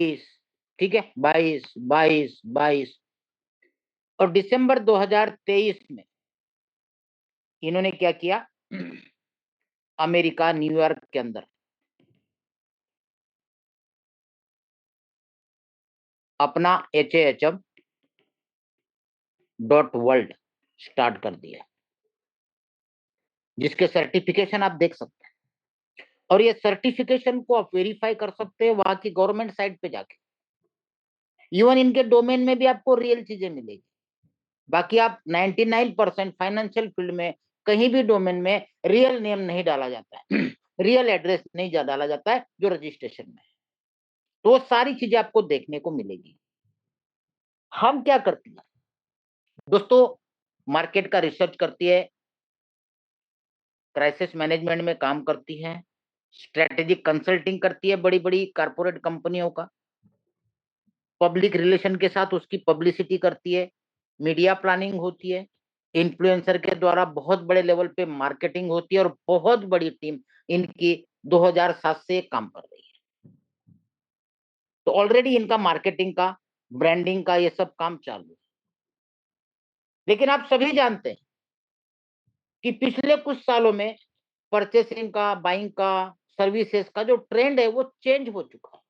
ठीक है, 22, 22, 22। और दिसंबर 2023 में इन्होंने क्या किया, अमेरिका न्यूयॉर्क के अंदर अपना HAHM.World स्टार्ट कर दिया, जिसके सर्टिफिकेशन आप देख सकते हैं। और ये सर्टिफिकेशन को आप वेरीफाई कर सकते हैं वहां की गवर्नमेंट साइट पे जाके। इवन इनके डोमेन में भी आपको रियल चीजें मिलेगी। बाकी आप 99% फाइनेंशियल फील्ड में कहीं भी डोमेन में रियल नेम नहीं डाला जाता है, रियल एड्रेस नहीं डाला जाता है जो रजिस्ट्रेशन में है। तो सारी चीजें आपको देखने को मिलेगी। हम क्या करते हैं दोस्तों, मार्केट का रिसर्च करती है, क्राइसिस मैनेजमेंट में काम करती है, स्ट्रेटेजिक कंसल्टिंग करती है बड़ी बड़ी कारपोरेट कंपनियों का, पब्लिक रिलेशन के साथ उसकी पब्लिसिटी करती है, मीडिया प्लानिंग होती है, इन्फ्लुएंसर के द्वारा बहुत बड़े लेवल पे मार्केटिंग होती है, और बहुत बड़ी टीम इनकी 2007 से काम कर रही है। तो ऑलरेडी इनका मार्केटिंग का, ब्रांडिंग का ये सब काम चालू है। लेकिन आप सभी जानते हैं कि पिछले कुछ सालों में परचेसिंग का, बाइंग का, सर्विसेज का जो ट्रेंड है वो चेंज हो चुका है।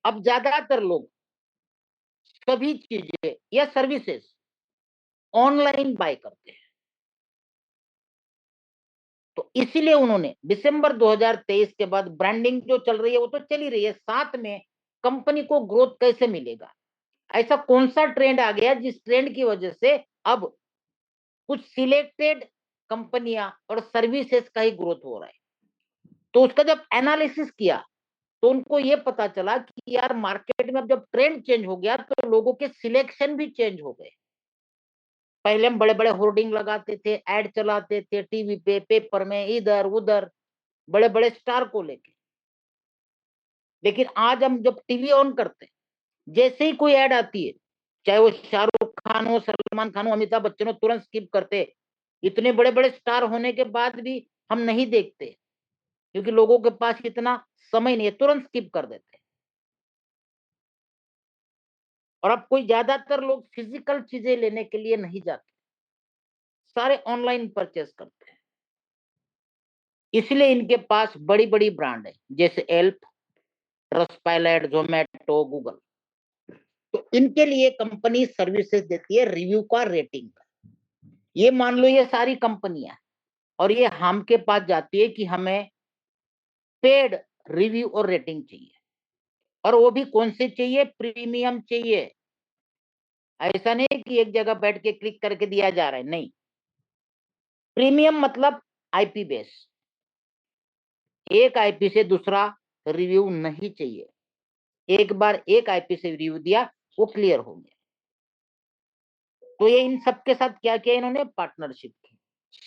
अब ज्यादातर लोग सभी चीजें या सर्विसेज ऑनलाइन बाय करते हैं। तो इसीलिए उन्होंने दिसंबर 2023 के बाद ब्रांडिंग जो चल रही है वो तो चल ही रही है, साथ में कंपनी को ग्रोथ कैसे मिलेगा, ऐसा कौन सा ट्रेंड आ गया जिस ट्रेंड की वजह से अब कुछ सिलेक्टेड कंपनियां और सर्विसेज का ही ग्रोथ हो रहा है। तो उसका जब एनालिसिस किया तो उनको ये पता चला कि यार मार्केट में अब जब ट्रेंड चेंज हो गया तो लोगों के सिलेक्शन भी चेंज हो गए। पहले हम बड़े बड़े होर्डिंग लगाते थे, एड चलाते थे टीवी पे, पेपर में, इधर उधर, बड़े बड़े स्टार को लेके। लेकिन आज हम जब टीवी ऑन करते हैं, जैसे ही कोई ऐड आती है, चाहे वो शाहरुख खान हो, सलमान खान हो, अमिताभ बच्चन हो, तुरंत स्किप करते। इतने बड़े बड़े स्टार होने के बाद भी हम नहीं देखते, क्योंकि लोगों के पास इतना समय नहीं है, तुरंत स्किप कर देते। और अब कोई ज्यादातर लोग फिजिकल चीजें लेने के लिए नहीं जाते, सारे ऑनलाइन परचेस करते हैं। इसलिए इनके पास बड़ी बड़ी ब्रांड है, जैसे एल्प, ट्रस्टपाइलट, जोमेटो, गूगल। तो इनके लिए कंपनी सर्विसेज देती है रिव्यू का, रेटिंग का। ये मान लो ये सारी कंपनियां, और ये हम के पास जाती है कि हमें पेड रिव्यू और रेटिंग चाहिए, और वो भी कौन से चाहिए, प्रीमियम चाहिए। ऐसा नहीं कि एक जगह बैठ के क्लिक करके दिया जा रहा है, नहीं। प्रीमियम मतलब आईपी बेस, एक आईपी से दूसरा रिव्यू नहीं चाहिए। एक बार एक आईपी से रिव्यू दिया वो क्लियर हो गया। तो ये इन सब के साथ क्या किया इन्होंने, पार्टनरशिप की,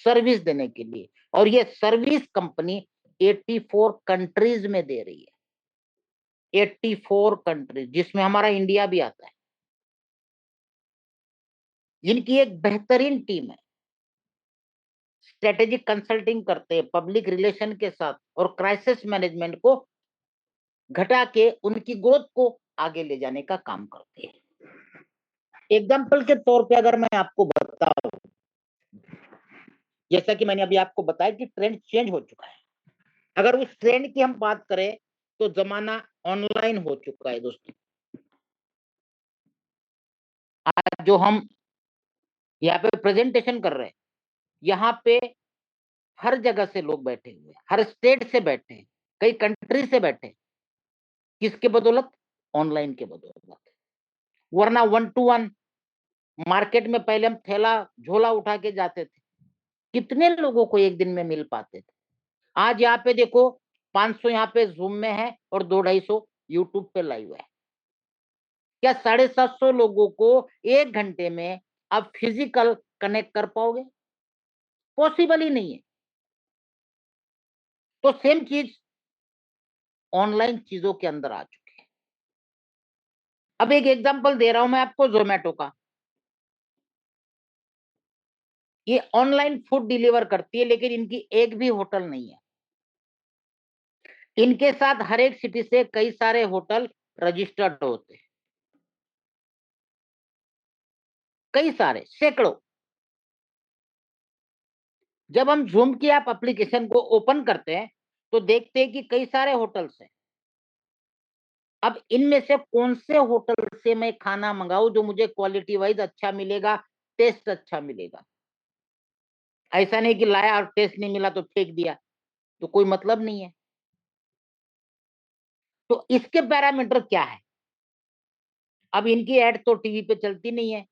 सर्विस देने के लिए। और ये सर्विस कंपनी 84 कंट्रीज में दे रही है, 84 कंट्रीज, जिसमें हमारा इंडिया भी आता है। इनकी एक बेहतरीन टीम है, स्ट्रेटेजिक कंसल्टिंग करते हैं पब्लिक रिलेशन के साथ, और क्राइसिस मैनेजमेंट को घटा के उनकी ग्रोथ को आगे ले जाने का काम करते हैं। एग्जाम्पल के तौर पे अगर मैं आपको बताऊं, जैसा कि मैंने अभी आपको बताया कि ट्रेंड चेंज हो चुका है। अगर उस ट्रेंड की हम बात करें तो जमाना ऑनलाइन हो चुका है दोस्तों। आज जो हम यहाँ पे प्रेजेंटेशन कर रहे हैं, यहाँ पे हर जगह से लोग बैठे हुए हैं, हर स्टेट से बैठे हैं, कई कंट्री से बैठे हैं। किसके बदौलत, ऑनलाइन के बदौलत। वरना 1 to 1 मार्केट में पहले हम थैला झोला उठा के जाते थे, कितने लोगों को एक दिन में मिल पाते थे। आज यहाँ पे देखो 500 यहाँ पे जूम में है और 200-250 यूट्यूब पे लाइव है। क्या 750 लोगों को एक घंटे में आप फिजिकल कनेक्ट कर पाओगे, पॉसिबल ही नहीं है। तो सेम चीज ऑनलाइन चीजों के अंदर आ चुकी है। अब एक एग्जांपल दे रहा हूं मैं आपको जोमेटो का। ये ऑनलाइन फूड डिलीवर करती है, लेकिन इनकी एक भी होटल नहीं है। इनके साथ हर एक सिटी से कई सारे होटल रजिस्टर्ड होते हैं, कई सारे, सैकड़ों। जब हम जूम की ऐप एप्लीकेशन को ओपन करते हैं तो देखते हैं कि कई सारे होटल्स हैं। अब इनमें से कौन से होटल से मैं खाना मंगाऊं जो मुझे क्वालिटी वाइज अच्छा मिलेगा, टेस्ट अच्छा मिलेगा। ऐसा नहीं कि लाया और टेस्ट नहीं मिला तो फेंक दिया, तो कोई मतलब नहीं है। तो इसके पैरामीटर क्या है? अब इनकी एड तो टीवी पे चलती नहीं है,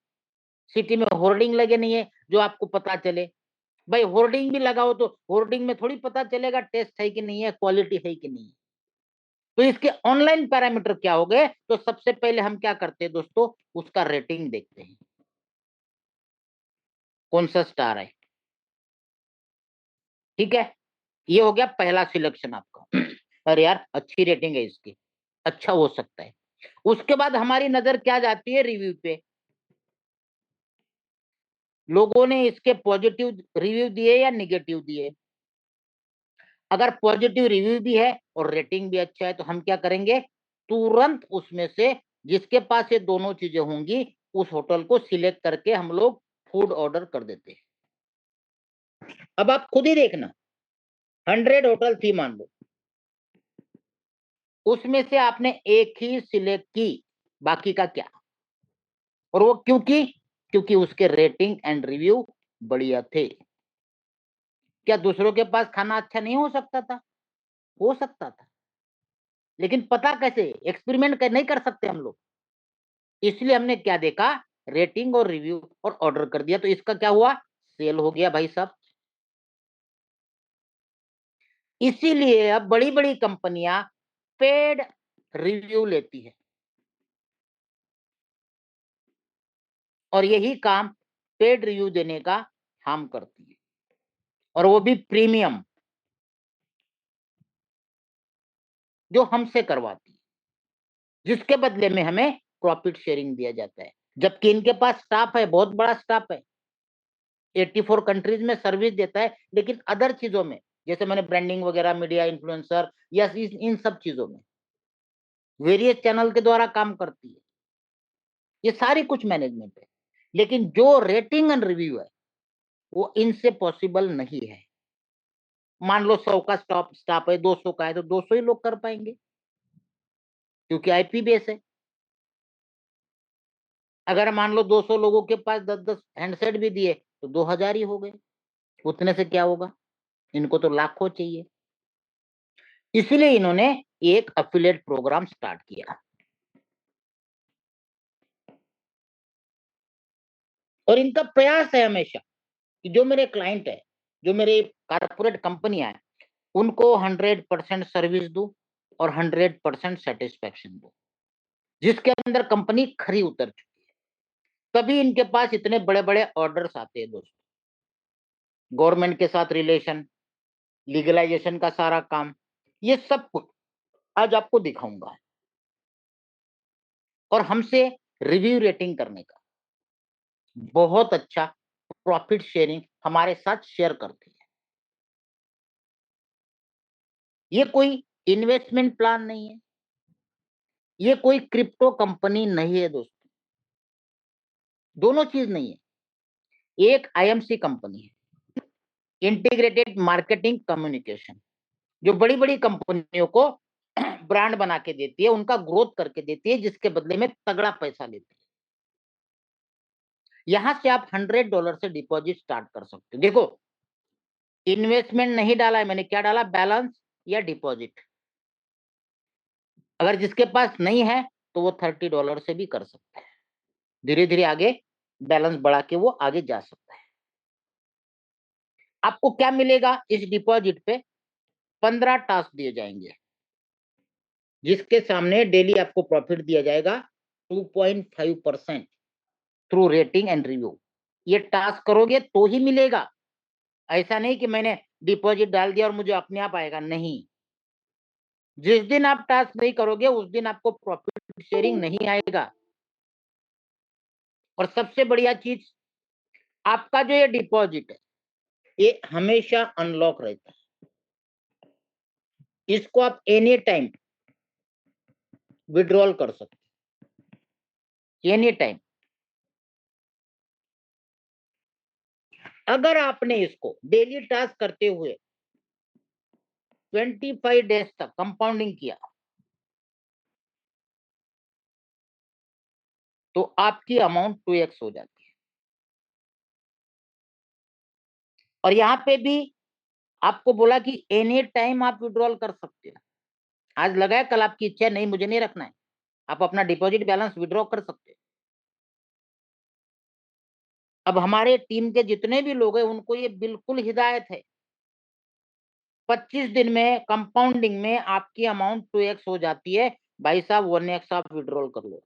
सिटी में होर्डिंग लगे नहीं है जो आपको पता चले। भाई होर्डिंग भी लगाओ तो होर्डिंग में थोड़ी पता चलेगा टेस्ट है कि नहीं है, क्वालिटी है कि नहीं है। तो इसके ऑनलाइन पैरामीटर क्या हो गए? तो सबसे पहले हम क्या करते हैं दोस्तों, उसका रेटिंग देखते हैं, कौन सा स्टार है। ठीक है, ये हो गया पहला सिलेक्शन आपका। अरे यार अच्छी रेटिंग है इसकी, अच्छा हो सकता है। उसके बाद हमारी नजर क्या जाती है, रिव्यू पे। लोगों ने इसके पॉजिटिव रिव्यू दिए या निगेटिव दिए। अगर पॉजिटिव रिव्यू भी है और रेटिंग भी अच्छा है तो हम क्या करेंगे, तुरंत उसमें से जिसके पास ये दोनों चीजें होंगी उस होटल को सिलेक्ट करके हम लोग फूड ऑर्डर कर देते हैं। अब आप खुद ही देखना, 100 होटल थी मान लो, उसमें से आपने एक ही सिलेक्ट की, बाकी का क्या? और वो क्यों की? क्योंकि उसके रेटिंग एंड रिव्यू बढ़िया थे। क्या दूसरों के पास खाना अच्छा नहीं हो सकता था? हो सकता था, लेकिन पता कैसे, एक्सपेरिमेंट नहीं कर सकते हम लोग। इसलिए हमने क्या देखा, रेटिंग और रिव्यू, और ऑर्डर कर दिया। तो इसका क्या हुआ, सेल हो गया भाई साहब। इसीलिए अब बड़ी बड़ी कंपनियां पेड रिव्यू लेती है, और यही काम पेड रिव्यू देने का हम करती है, और वो भी प्रीमियम, जो हमसे करवाती है, जिसके बदले में हमें प्रॉफिट शेयरिंग दिया जाता है। जबकि इनके पास स्टाफ है, बहुत बड़ा स्टाफ है, 84 कंट्रीज में सर्विस देता है, लेकिन अदर चीजों में, जैसे मैंने ब्रांडिंग वगैरह, मीडिया इन्फ्लुएंसर या इन सब चीजों में वेरियस चैनल के द्वारा काम करती है। ये सारी कुछ मैनेजमेंट है, लेकिन जो रेटिंग एंड रिव्यू है वो इनसे पॉसिबल नहीं है। मान लो 100 का स्टॉप स्टाफ है, 200 का है, तो 200 ही लोग कर पाएंगे, क्योंकि आईपी बेस है। अगर मान लो 200 लोगों के पास 10-10 हैंडसेट भी दिए तो 2000 ही हो गए। उतने से क्या होगा, इनको तो लाखों चाहिए। इसलिए इन्होंने एक अफिलिएट प्रोग्राम स्टार्ट किया, और इनका प्रयास है हमेशा कि जो मेरे क्लाइंट है, जो मेरे कारपोरेट कंपनियां है, उनको 100% सर्विस दो और 100% सेटिस्फेक्शन दो, जिसके अंदर कंपनी खरी उतर चुकी है। तभी इनके पास इतने बड़े बड़े ऑर्डर्स आते हैं दोस्तों। गवर्नमेंट के साथ रिलेशन, लीगलाइजेशन का सारा काम, ये सब कुछ आज आपको दिखाऊंगा। और हमसे रिव्यू रेटिंग करने का बहुत अच्छा प्रॉफिट शेयरिंग हमारे साथ शेयर करती है। ये कोई इन्वेस्टमेंट प्लान नहीं है, ये कोई क्रिप्टो कंपनी नहीं है दोस्तों, दोनों चीज नहीं है। एक आईएमसी कंपनी है, इंटीग्रेटेड मार्केटिंग कम्युनिकेशन, जो बड़ी बड़ी कंपनियों को ब्रांड बना के देती है, उनका ग्रोथ करके देती है, जिसके बदले में तगड़ा पैसा लेती है। यहां से आप $100 से डिपॉजिट स्टार्ट कर सकते हो। देखो, इन्वेस्टमेंट नहीं डाला है मैंने, क्या डाला, बैलेंस या डिपॉजिट। अगर जिसके पास नहीं है तो वो $30 से भी कर सकता है, धीरे धीरे आगे बैलेंस बढ़ा के वो आगे जा सकता है। आपको क्या मिलेगा इस डिपॉजिट पे, 15 टास्क दिए जाएंगे, जिसके सामने डेली आपको प्रॉफिट दिया जाएगा 2.5% थ्रू रेटिंग एंड रिव्यू। ये टास्क करोगे तो ही मिलेगा, ऐसा नहीं कि मैंने डिपॉजिट डाल दिया और मुझे अपने आप आएगा, नहीं। जिस दिन आप टास्क नहीं करोगे उस दिन आपको प्रॉफिट शेयरिंग नहीं आएगा। और सबसे बढ़िया चीज, आपका जो ये डिपॉजिट है ये हमेशा अनलॉक रहता है। इसको आप एनी टाइम विड्रॉल कर सकते, एनी टाइम। अगर आपने इसको डेली टास्क करते हुए 25 डेज तक कंपाउंडिंग किया तो आपकी अमाउंट 2x हो जाती है। और यहां पे भी आपको बोला कि एनी टाइम आप विड्रॉल कर सकते हो। आज लगा है, कल आपकी इच्छा नहीं मुझे नहीं रखना है, आप अपना डिपॉजिट बैलेंस विड्रॉ कर सकते हो। अब हमारे टीम के जितने भी लोग हैं उनको ये बिल्कुल हिदायत है, 25 दिन में कंपाउंडिंग में आपकी अमाउंट 2x हो जाती है। भाई साहब 1x आप विड्रॉल कर लो।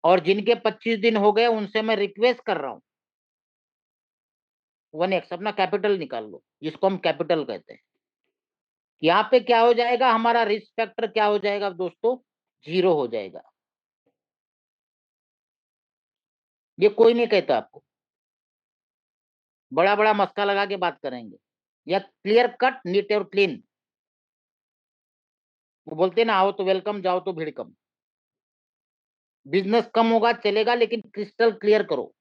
और जिनके 25 दिन हो गए उनसे मैं रिक्वेस्ट कर रहा हूं 1x अपना कैपिटल निकाल लो, जिसको हम कैपिटल कहते हैं। यहाँ पे क्या हो जाएगा, हमारा रिस्क फैक्टर क्या हो जाएगा दोस्तों, 0 हो जाएगा। ये कोई नहीं कहता आपको, बड़ा बड़ा मस्का लगा के बात करेंगे, या क्लियर कट नीट और क्लीन। वो बोलते हैं ना, आओ तो वेलकम, जाओ तो भीड़ कम। बिजनेस कम होगा चलेगा, लेकिन क्रिस्टल क्लियर करो।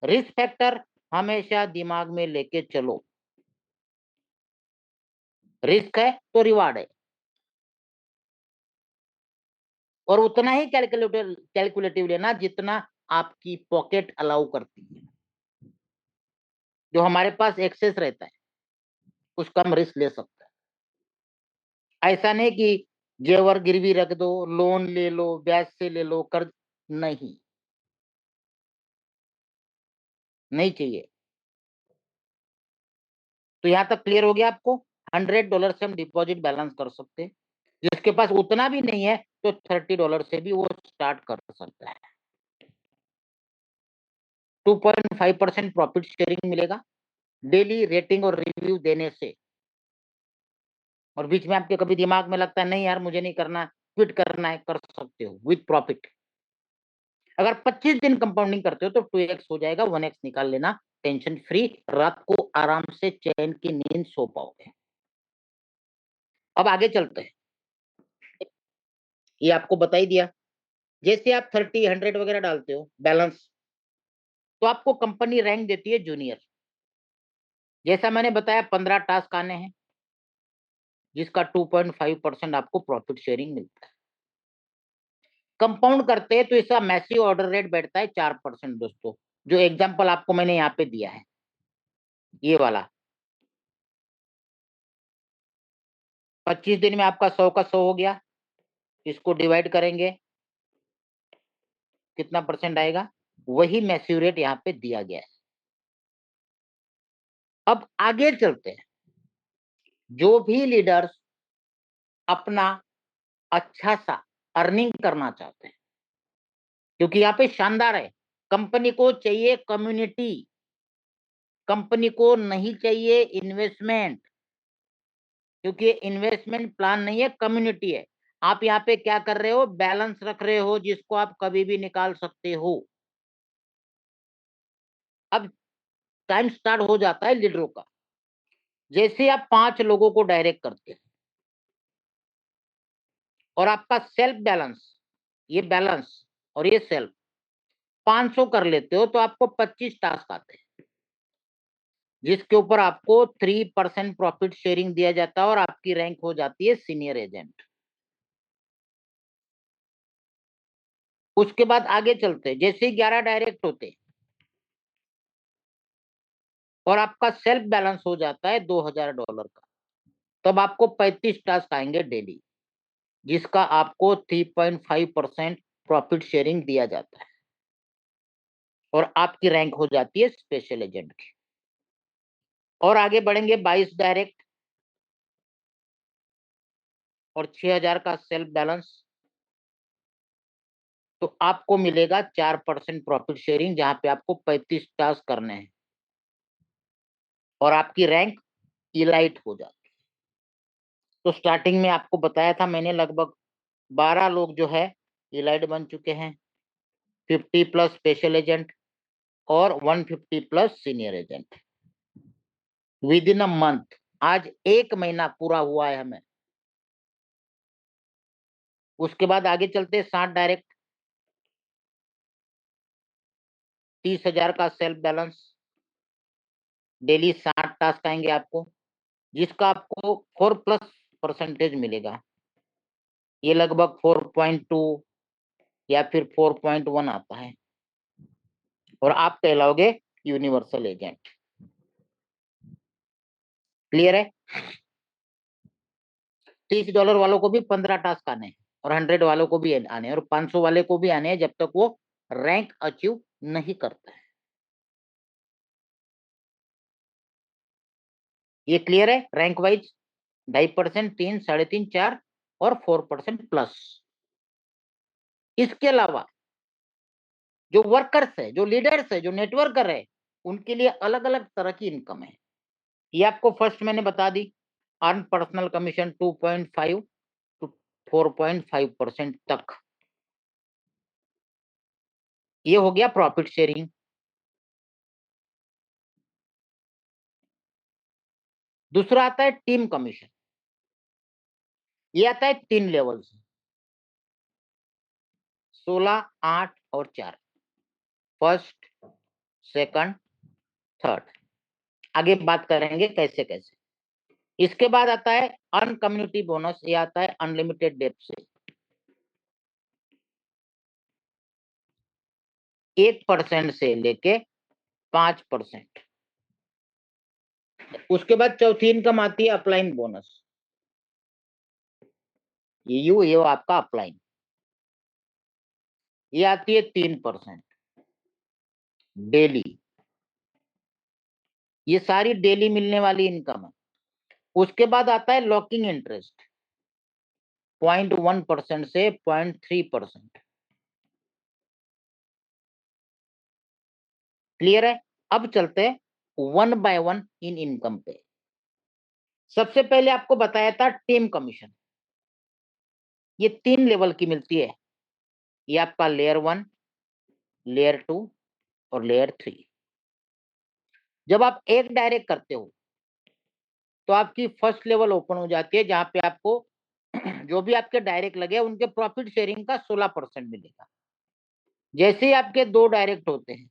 रिस्क फैक्टर हमेशा दिमाग में लेके चलो, रिस्क है तो रिवार्ड है, और उतना ही कैलकुलेटिव लेना जितना आपकी पॉकेट अलाउ करती है। जो हमारे पास एक्सेस रहता है उसका हम रिस्क ले सकते हैं। ऐसा नहीं कि जेवर गिरवी रख दो, लोन ले लो, ब्याज से ले लो, कर्ज नहीं, नहीं चाहिए। तो यहां तक क्लियर हो गया आपको। $100 से हम डिपॉजिट बैलेंस कर सकते हैं। जिसके पास उतना भी नहीं है तो $30 से भी वो स्टार्ट कर सकता है। 2.5% प्रॉफिट शेयरिंग मिलेगा डेली रेटिंग और रिव्यू देने से। और बीच में आपके कभी दिमाग में लगता है नहीं यार मुझे नहीं करना, क्विट करना है, कर सकते हो विद प्रॉफिट। अगर 25 दिन कंपाउंडिंग करते हो तो 2x हो जाएगा, 1x निकाल लेना, टेंशन फ्री, रात को आराम से चैन की नींद सो पाओगे। अब आगे चलते हैं, ये आपको बता ही दिया। जैसे आप 30 100 वगैरह डालते हो बैलेंस, तो आपको कंपनी रैंक देती है जूनियर। जैसा मैंने बताया 15 टास्क आने हैं, जिसका 2.5% आपको प्रॉफिट शेयरिंग मिलता है। कंपाउंड करते हैं तो इसका मैसिव ऑर्डर रेट बैठता है 4% दोस्तों। जो एग्जांपल आपको मैंने यहाँ पे दिया है, ये वाला 25 दिन में आपका 100 का 100 हो गया। इसको डिवाइड करेंगे, कितना परसेंट आएगा, वही मैसिव रेट यहाँ पे दिया गया है। अब आगे चलते हैं। जो भी लीडर्स अपना अच्छा सा अर्निंग करना चाहते हैं, क्योंकि यहाँ पे शानदार है, कंपनी को चाहिए कम्युनिटी, कंपनी को नहीं चाहिए इन्वेस्टमेंट, क्योंकि इन्वेस्टमेंट प्लान नहीं है, कम्युनिटी है। आप यहाँ पे क्या कर रहे हो, बैलेंस रख रहे हो जिसको आप कभी भी निकाल सकते हो। अब टाइम स्टार्ट हो जाता है लीडरों का। जैसे आप 5 लोगों को डायरेक्ट करते हैं और आपका सेल्फ बैलेंस, ये बैलेंस और ये सेल्फ 500 कर लेते हो तो आपको 25 टास्क आते हैं, जिसके ऊपर आपको 3% प्रॉफिट शेयरिंग दिया जाता है और आपकी रैंक हो जाती है सीनियर एजेंट। उसके बाद आगे चलते हैं, जैसे ही 11 डायरेक्ट होते और आपका सेल्फ बैलेंस हो जाता है $2000 का, तब आपको 35 टास्क आएंगे डेली, जिसका आपको 3.5% प्रॉफिट शेयरिंग दिया जाता है और आपकी रैंक हो जाती है स्पेशल एजेंट की। और आगे बढ़ेंगे 22 डायरेक्ट और 6000 का सेल्फ बैलेंस, तो आपको मिलेगा 4% प्रॉफिट शेयरिंग, जहां पे आपको 35 टास्क करने हैं और आपकी रैंक इलाइट हो जाती है। तो स्टार्टिंग में आपको बताया था मैंने, लगभग 12 लोग जो है इलाइट बन चुके हैं, 50 प्लस स्पेशल एजेंट और 150 plus senior agent. With in a month, आज 1 महीना पूरा हुआ है हमें। उसके बाद आगे चलते 60 डायरेक्ट, 30,000 का सेल्फ बैलेंस, डेली 60 टास्क आएंगे आपको, जिसका आपको 4+% मिलेगा। ये लगभग 4.2 या फिर 4.1 आता है, और आप कहलाओगे यूनिवर्सल एजेंट। क्लियर है? $30 वालों को भी 15 टास्क आने हैं, और 100 वालों को भी आने हैं, और 500 वाले को भी आने हैं, जब तक वो रैंक अचीव नहीं करता है। ये क्लियर है? रैंक वाइज 2.5%, 3, 3.5, 4 और 4% प्लस। इसके अलावा जो वर्कर्स है, जो लीडर्स है, जो नेटवर्कर है, उनके लिए अलग अलग तरह की इनकम है। ये आपको फर्स्ट मैंने बता दी, अर्न पर्सनल कमीशन 2.5 टू 4.5% तक। ये हो गया प्रॉफिट शेयरिंग। दूसरा आता है टीम कमीशन। ये आता है 3 लेवल से, 16, 8 और 4, फर्स्ट, सेकंड, थर्ड। आगे बात करेंगे कैसे कैसे। इसके बाद आता है अर्न कम्युनिटी बोनस। ये आता है अनलिमिटेड डेप्थ से, 1% से लेके 5%। उसके बाद चौथी इनकम आती है अपलाइन बोनस। ये आपका अपलाइन, ये आती है 3% डेली। ये सारी डेली मिलने वाली इनकम है। उसके बाद आता है लॉकिंग इंटरेस्ट, 0.1% से 0.3%। क्लियर है? अब चलते हैं 1 बाय 1 इन इनकम पे। सबसे पहले आपको बताया था टीम कमीशन, ये 3 लेवल की मिलती है। ये आपका लेयर 1, लेयर 2 और लेयर 3। जब आप एक डायरेक्ट करते हो तो आपकी फर्स्ट लेवल ओपन हो जाती है, जहां पे आपको जो भी आपके डायरेक्ट लगे उनके प्रॉफिट शेयरिंग का 16% मिलेगा। जैसे ही आपके 2 डायरेक्ट होते हैं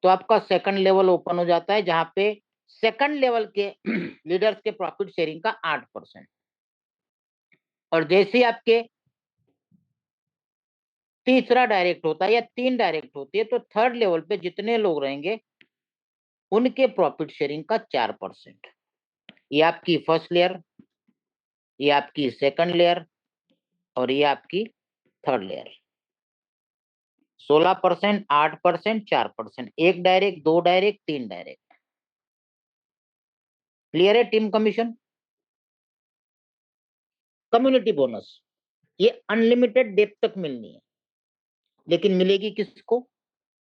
तो आपका सेकंड लेवल ओपन हो जाता है, जहां पे सेकंड लेवल के लीडर्स के प्रॉफिट शेयरिंग का 8%। और जैसे ही आपके तीसरा डायरेक्ट होता है या 3 डायरेक्ट होती है, तो थर्ड लेवल पे जितने लोग रहेंगे उनके प्रॉफिट शेयरिंग का 4%। ये आपकी फर्स्ट लेयर, ये आपकी सेकंड लेयर और ये आपकी थर्ड लेयर। 16%, 8%, 4%, एक डायरेक्ट, 2 डायरेक्ट, 3 डायरेक्ट। क्लियर है? Team commission. कम्युनिटी बोनस, ये अनलिमिटेड डेट तक मिलनी है, लेकिन मिलेगी किसको?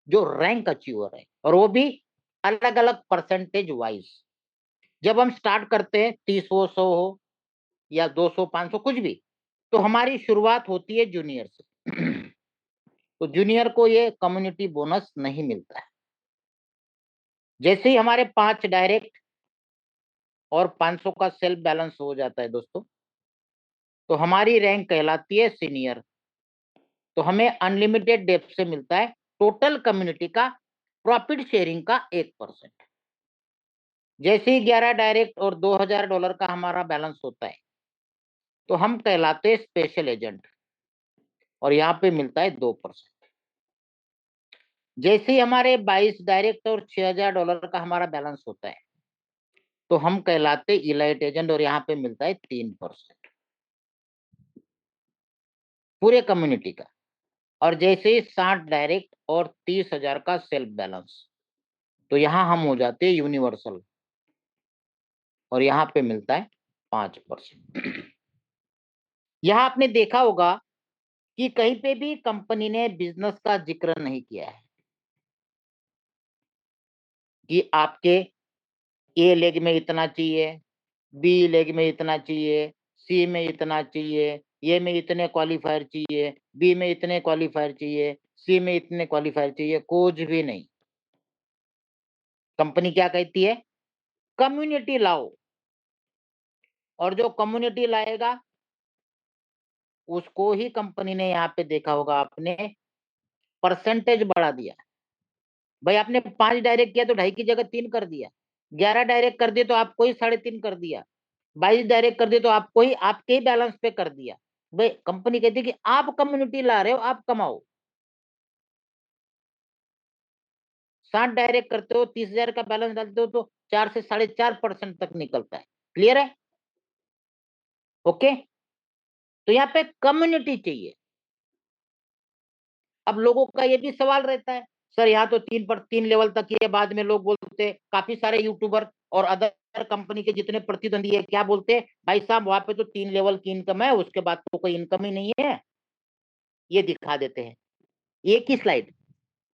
जो रैंक अचीवर है, और वो भी अलग अलग परसेंटेज वाइज। जब हम स्टार्ट करते हैं 30 हो, 100 हो या 200, 500 कुछ भी, तो हमारी शुरुआत होती है जूनियर से। तो जूनियर को ये कम्युनिटी बोनस नहीं मिलता है। जैसे ही हमारे 5 डायरेक्ट और 500 का सेल्फ बैलेंस हो जाता है दोस्तों, तो हमारी रैंक कहलाती है सीनियर। तो हमें अनलिमिटेड डेप्थ से मिलता है टोटल कम्युनिटी का प्रॉफिट शेयरिंग का 1%। जैसे ही 11 डायरेक्ट और $2,000 का हमारा बैलेंस होता है, तो हम कहलाते हैं स्पेशल एजेंट, और यहाँ पे मिलता है 2%। जैसे ही हमारे 22 डायरेक्ट और $6,000 का हमारा बैलेंस होता है, तो हम कहलाते इलाइट एजेंट, और यहाँ पे मिलता है 3% पूरे कम्युनिटी का। और जैसे ही 60 डायरेक्ट और 30,000 का सेल्फ बैलेंस, तो यहाँ हम हो जाते हैं यूनिवर्सल, और यहाँ पे मिलता है 5%। यहाँ आपने देखा होगा कि कहीं पे भी कंपनी ने बिजनेस का जिक्र नहीं किया है कि आपके ए लेग में इतना चाहिए, बी लेग में इतना चाहिए, सी में इतना चाहिए, ए में इतने क्वालिफायर चाहिए, बी में इतने क्वालिफायर चाहिए, सी में इतने क्वालिफायर चाहिए, कुछ भी नहीं। कंपनी क्या कहती है? कम्युनिटी लाओ, और जो कम्युनिटी लाएगा उसको ही कंपनी ने यहाँ पे देखा होगा आपने परसेंटेज बढ़ा दिया। भाई आपने 5 डायरेक्ट किया तो 2.5 की जगह 3 कर दिया, 11 डायरेक्ट कर दिए तो आपको ही 3.5 कर दिया, 22 डायरेक्ट कर दिए तो आपको ही आपके ही बैलेंस पे कर दिया। भाई कंपनी कहती है कि आप कम्युनिटी ला रहे हो, आप कमाओ। 60 डायरेक्ट करते हो, 30,000 का बैलेंस डालते हो तो 4 से 4.5% तक निकलता है। क्लियर है? ओके। तो यहाँ पे कम्युनिटी चाहिए। अब लोगों का ये भी सवाल रहता है, सर यहाँ तो 3 लेवल तक ही है, बाद में लोग बोलते हैं, काफी सारे यूट्यूबर और अदर कंपनी के जितने प्रतिद्वंदी है क्या बोलते हैं, भाई साहब वहां पे तो 3 लेवल की इनकम है, उसके बाद तो कोई इनकम ही नहीं है। ये दिखा देते हैं एक ही स्लाइड।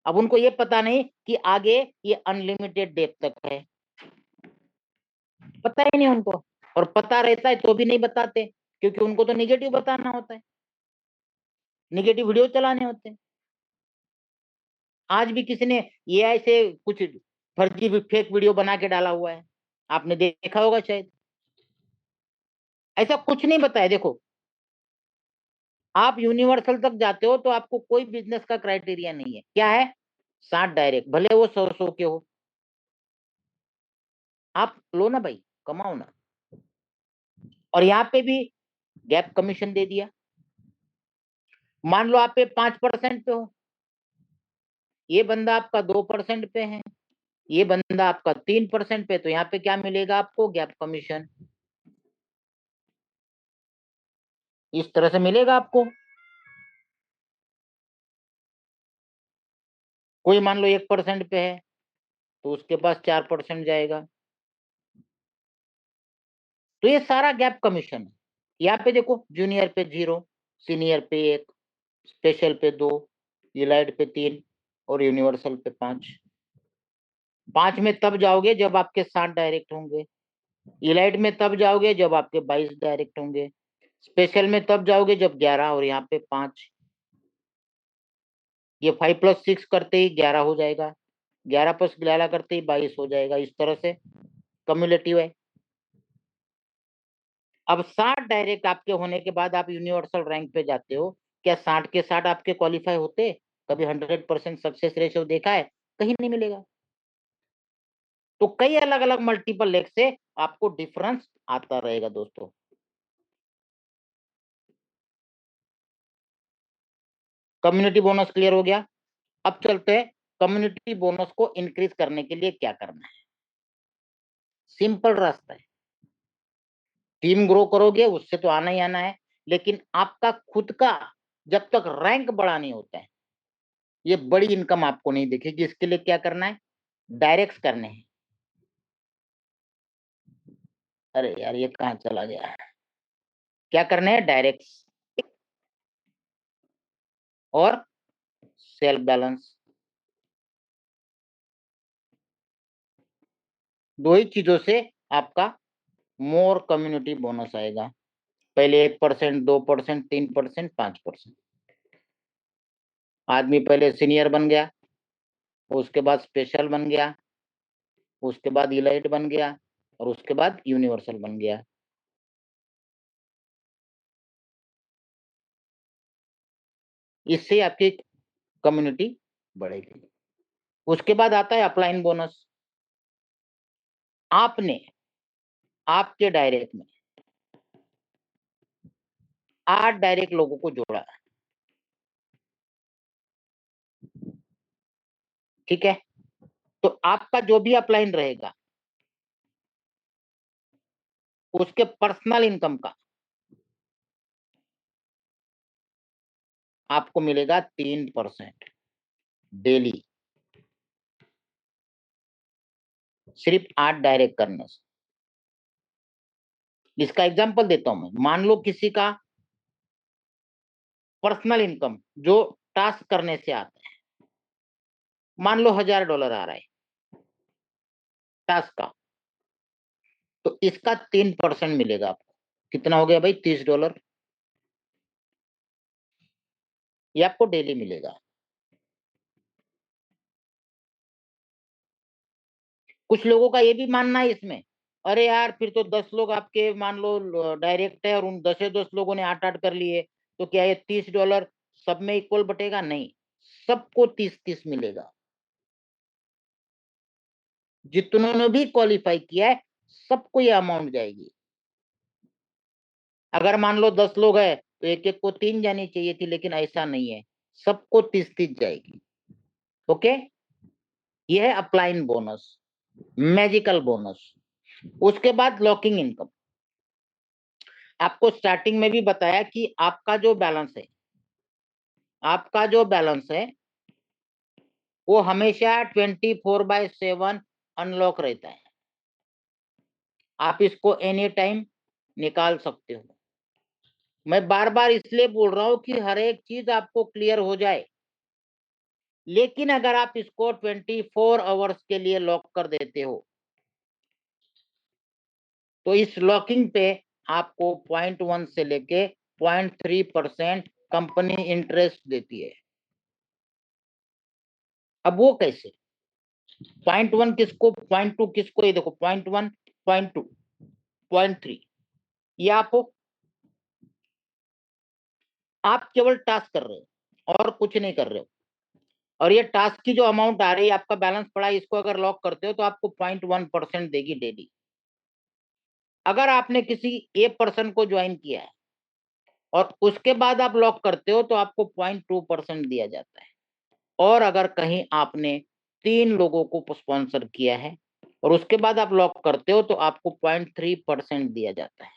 अब उनको ये पता नहीं कि आगे ये अनलिमिटेड डेप तक है, पता ही नहीं उनको। और पता रहता है तो भी नहीं बताते, क्योंकि उनको तो निगेटिव बताना होता है, निगेटिव वीडियो चलाने होते हैं। आज भी किसी ने एआई से कुछ फर्जी फेक वीडियो बना के डाला हुआ है, आपने देखा होगा शायद। ऐसा कुछ नहीं बताया। देखो आप यूनिवर्सल तक जाते हो तो आपको कोई बिजनेस का क्राइटेरिया नहीं है, क्या है? 60 डायरेक्ट, भले वो 100 के हो, आप लो ना भाई, कमाओ ना। और यहाँ पे भी गैप कमीशन दे दिया। मान लो आप पे 5% पे हो, ये बंदा आपका 2% पे है, ये बंदा आपका 3% पे, तो यहाँ पे क्या मिलेगा आपको? Gap commission. इस तरह से मिलेगा आपको। कोई मान लो 1% पे है तो उसके पास 4% जाएगा। तो ये सारा गैप कमीशन है। यहाँ पे देखो, जूनियर पे 0, सीनियर पे 1, स्पेशल पे 2, इलाइट पे 3 और यूनिवर्सल पे 5। 5 में तब जाओगे जब आपके 7 डायरेक्ट होंगे, इलाइट में तब जाओगे जब आपके 22 डायरेक्ट होंगे, स्पेशल में तब जाओगे जब 11 और यहाँ पे 5। ये 5+6 करते ही 11 हो जाएगा, 11+11 करते ही 22 हो जाएगा। इस तरह से कम्युलेटिव है। अब 60 डायरेक्ट आपके होने के बाद आप यूनिवर्सल रैंक पे जाते हो, क्या 60 के 60 आपके क्वालिफाई होते? कभी 100% सक्सेस रेशियो देखा है? कहीं नहीं मिलेगा। तो कई अलग अलग मल्टीपल लेग से आपको डिफरेंस आता रहेगा दोस्तों। कम्युनिटी बोनस क्लियर हो गया। अब चलते हैं कम्युनिटी बोनस को इंक्रीज करने के लिए क्या करना है। सिंपल रास्ता है, टीम ग्रो करोगे उससे तो आना ही आना है, लेकिन आपका खुद का जब तक रैंक बड़ा नहीं होता है, ये बड़ी इनकम आपको नहीं दिखेगी। इसके लिए क्या करना है? डायरेक्ट्स करने हैं। अरे यार ये कहाँ चला गया? क्या करने हैं? डायरेक्ट्स और सेल्फ बैलेंस, दो ही चीजों से आपका मोर कम्युनिटी बोनस आएगा। पहले 1%, 2%, 3%, 5%। आदमी पहले सीनियर बन गया, उसके बाद स्पेशल बन गया, उसके बाद इलाइट बन गया और उसके बाद यूनिवर्सल बन गया। इससे आपकी कम्युनिटी बढ़ेगी। उसके बाद आता है अपलाइन बोनस। आपने आपके डायरेक्ट में 8 डायरेक्ट लोगों को जोड़ा, ठीक है? तो आपका जो भी अपलाइन रहेगा उसके पर्सनल इनकम का आपको मिलेगा 3% डेली, सिर्फ 8 डायरेक्ट करने से। इसका एग्जांपल देता हूं मैं। मान लो किसी का पर्सनल इनकम जो टास्क करने से आता है, मान लो $1000 आ रहा है टास्क का, तो इसका 3% मिलेगा आपको। कितना हो गया भाई? $30। ये आपको डेली मिलेगा। कुछ लोगों का ये भी मानना है इसमें अरे यार फिर तो 10 लोग आपके मान लो डायरेक्ट है और उन 10 लोगों ने 8-8 कर लिए, तो क्या ये $30 सब में इक्वल बटेगा? नहीं, सबको 30-30 मिलेगा। जितनों ने भी क्वालिफाई किया है सबको ये अमाउंट जाएगी। अगर मान लो 10 लोग है तो एक एक को 3 जानी चाहिए थी, लेकिन ऐसा नहीं है, सबको 30-30 जाएगी। ओके, ये है अपलाइन बोनस, मैजिकल बोनस। उसके बाद लॉकिंग इनकम। आपको स्टार्टिंग में भी बताया कि आपका जो बैलेंस है, आपका जो बैलेंस है वो हमेशा 24/7 अनलॉक रहता है। आप इसको एनी टाइम निकाल सकते हो। मैं बार बार इसलिए बोल रहा हूं कि हर एक चीज आपको क्लियर हो जाए। लेकिन अगर आप इसको 24 आवर्स के लिए लॉक कर देते हो तो इस लॉकिंग पे आपको 0.1 से लेके 0.3% कंपनी इंटरेस्ट देती है। अब वो कैसे? 0.1 किसको, 0.2 किसको? ये देखो 0.1, 0.2, 0.3, ये आप केवल टास्क कर रहे हो और कुछ नहीं कर रहे हो। और ये टास्क की जो अमाउंट आ रही है, आपका बैलेंस पड़ा है, इसको अगर लॉक करते हो तो आपको 0.1% देगी डेली। अगर आपने किसी एक पर्सन को ज्वाइन किया है और उसके बाद आप लॉक करते हो तो आपको 0.2% दिया जाता है। और अगर कहीं आपने 3 लोगों को स्पॉन्सर किया है और उसके बाद आप लॉक करते हो तो आपको 0.3% दिया जाता है।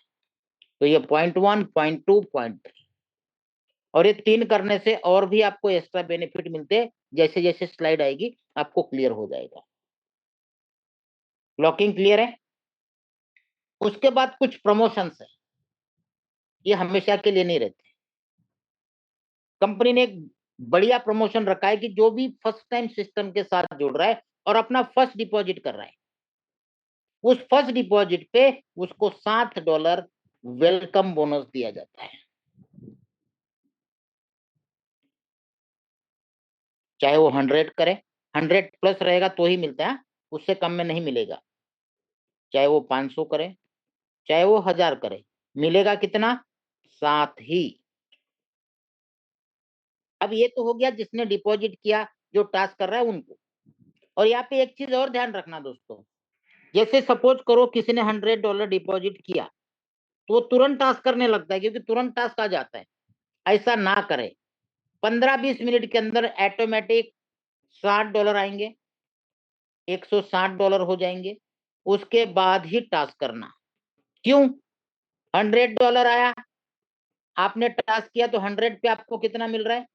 तो ये 0.1, 0.2, 0.3, और ये 3 करने से और भी आपको एक्स्ट्रा बेनिफिट मिलते हैं। जैसे जैसे स्लाइड आएगी आपको क्लियर हो जाएगा। लॉकिंग क्लियर है? उसके बाद कुछ प्रमोशंस है, ये हमेशा के लिए नहीं रहते। कंपनी ने एक बढ़िया प्रमोशन रखा है कि जो भी फर्स्ट टाइम सिस्टम के साथ जुड़ रहा है और अपना फर्स्ट डिपॉजिट कर रहा है, उस फर्स्ट डिपॉजिट पे उसको $7 वेलकम बोनस दिया जाता है। चाहे वो 100 करे, 100+ रहेगा तो ही मिलता है, उससे कम में नहीं मिलेगा। चाहे वो 500 करे, चाहे वो 1000 करे, मिलेगा कितना? 7 ही। अब ये तो हो गया जिसने डिपॉजिट किया, जो टास्क कर रहा है उनको। और यहाँ पे एक चीज और ध्यान रखना दोस्तों, जैसे सपोज करो किसी ने $100 डिपॉजिट किया तो वो तुरंत टास्क करने लगता है, क्योंकि तुरंत टास्क आ जाता है। ऐसा ना करे, 15-20 मिनट के अंदर ऑटोमेटिक $60 आएंगे, $160 हो जाएंगे। उसके बाद ही टास्क करना। क्यों? $100 आया, आपने टास्क किया तो 100 पे आपको कितना मिल रहा है?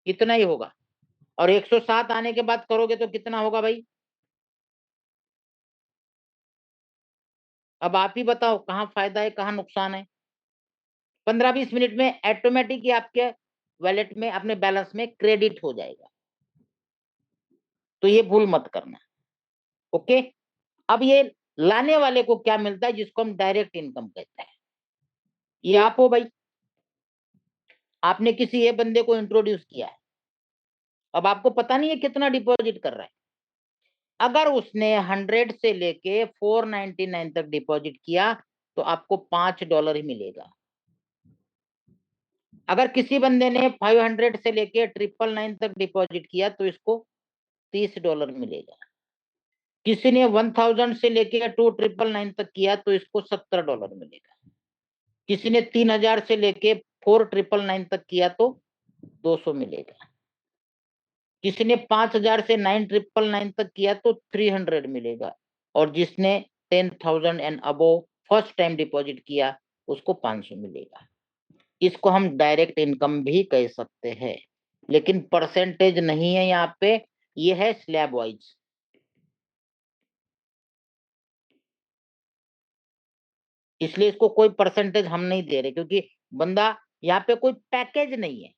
इतना ही होगा। और 107 आने के बाद करोगे तो कितना होगा भाई? अब आप ही बताओ कहाँ फायदा है कहाँ नुकसान है। 15-20 मिनट में ऑटोमेटिक ही आपके वॉलेट में, अपने बैलेंस में क्रेडिट हो जाएगा। तो ये भूल मत करना। ओके, अब ये लाने वाले को क्या मिलता है, जिसको हम डायरेक्ट इनकम कहते हैं। ये आप हो भाई, आपने किसी ये बंदे को इंट्रोड्यूस किया है, अब आपको पता नहीं है कितना डिपॉजिट कर रहा है। अगर उसने 100 से लेके 499 तक डिपॉजिट किया तो आपको $5 ही मिलेगा। अगर किसी बंदे ने 500 से लेके 999 तक डिपॉजिट किया तो इसको $30 मिलेगा। किसी ने 1000 से लेके 2999 तक किया तो इसको $70 मिलेगा। किसी ने 3000 से लेके 4999 तक किया तो 200 मिलेगा। किसी ने 5000 से 9999 तक किया तो 300 मिलेगा। और जिसने 10,000 and above first time deposit किया उसको 500 मिलेगा। इसको हम डायरेक्ट इनकम भी कह सकते हैं, लेकिन परसेंटेज नहीं है यहाँ पे, ये है स्लैब वाइज। इसलिए इसको कोई परसेंटेज हम नहीं दे रहे, क्योंकि बंदा यहाँ पे कोई पैकेज नहीं है